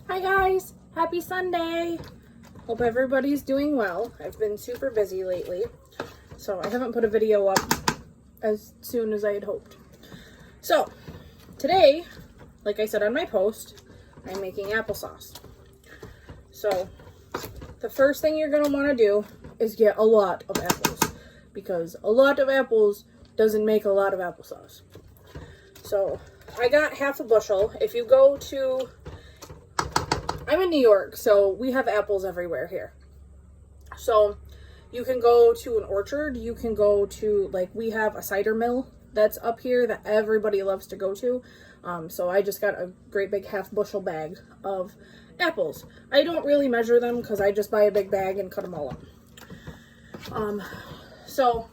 Hi guys, happy Sunday. Hope everybody's doing well. I've been super busy lately, so I haven't put a video up as soon as I had hoped. So today, like I said on my post, I'm making applesauce. So the first thing you're gonna want to do is get a lot of apples, because a lot of apples doesn't make a lot of applesauce. So I got half a bushel. If you go to, I'm in New York, so we have apples everywhere here. So you can go to an orchard, you can go to, like, we have a cider mill that's up here that everybody loves to go to. So I just got a great big half bushel bag of apples. I don't really measure them because I just buy a big bag and cut them all up. So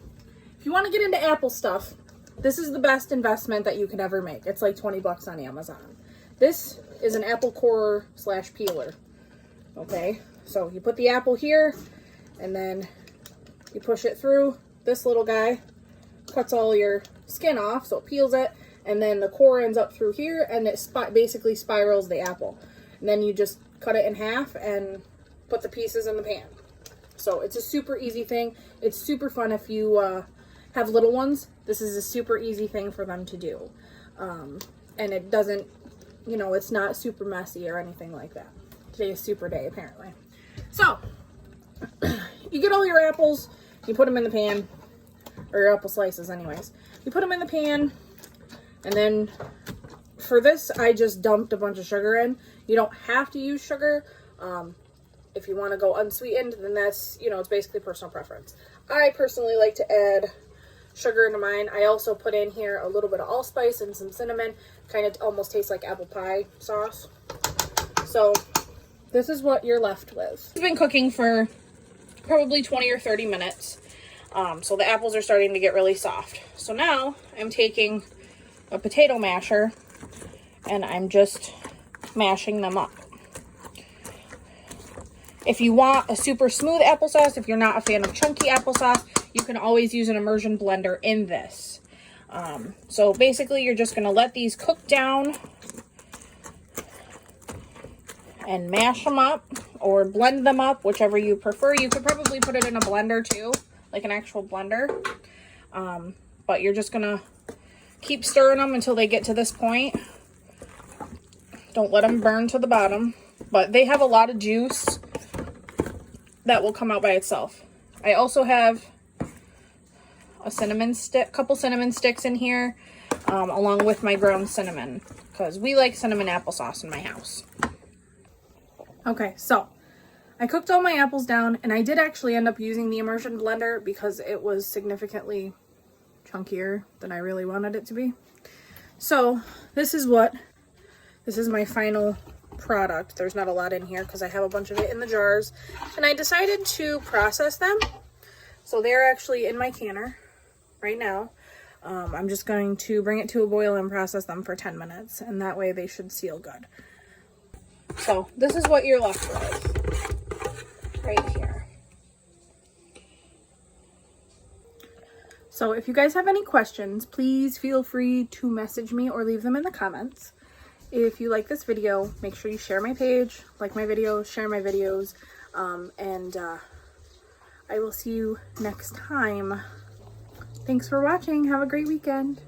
if you want to get into apple stuff, this is the best investment that you can ever make. It's like 20 bucks on Amazon. This is an apple corer / peeler. Okay, so you put the apple here and then you push it through. This little guy cuts all your skin off, so it peels it, and then the core ends up through here and it basically spirals the apple. And then you just cut it in half and put the pieces in the pan. So it's a super easy thing. It's super fun if you have little ones. This is a super easy thing for them to do. And it doesn't, you know, it's not super messy or anything like that. Today is super day, apparently. So, you get all your apples, you put them in the pan, or your apple slices anyways. You put them in the pan, and then for this, I just dumped a bunch of sugar in. You don't have to use sugar. If you want to go unsweetened, then that's, you know, it's basically personal preference. I personally like to add sugar into mine. I also put in here a little bit of allspice and some cinnamon. Kind of almost tastes like apple pie sauce. So this is what you're left with. It's been cooking for probably 20 or 30 minutes. So the apples are starting to get really soft. So now I'm taking a potato masher and I'm just mashing them up. If you want a super smooth applesauce, if you're not a fan of chunky applesauce, you can always use an immersion blender in this. So basically you're just going to let these cook down and mash them up or blend them up, whichever you prefer. You could probably put it in a blender too, like an actual blender. But you're just going to keep stirring them until they get to this point. Don't let them burn to the bottom, but they have a lot of juice that will come out by itself. I also have a couple cinnamon sticks in here, along with my ground cinnamon, because we like cinnamon applesauce in my house. Okay, so I cooked all my apples down, and I did actually end up using the immersion blender because it was significantly chunkier than I really wanted it to be. So this is my final product. There's not a lot in here because I have a bunch of it in the jars, and I decided to process them. So they're actually in my canner right now. I'm just going to bring it to a boil and process them for 10 minutes, and that way they should seal good. So this is what you're left with right here. So if you guys have any questions, please feel free to message me or leave them in the comments. If you like this video, make sure you share my page, like my videos, share my videos, and I will see you next time. Thanks for watching. Have a great weekend.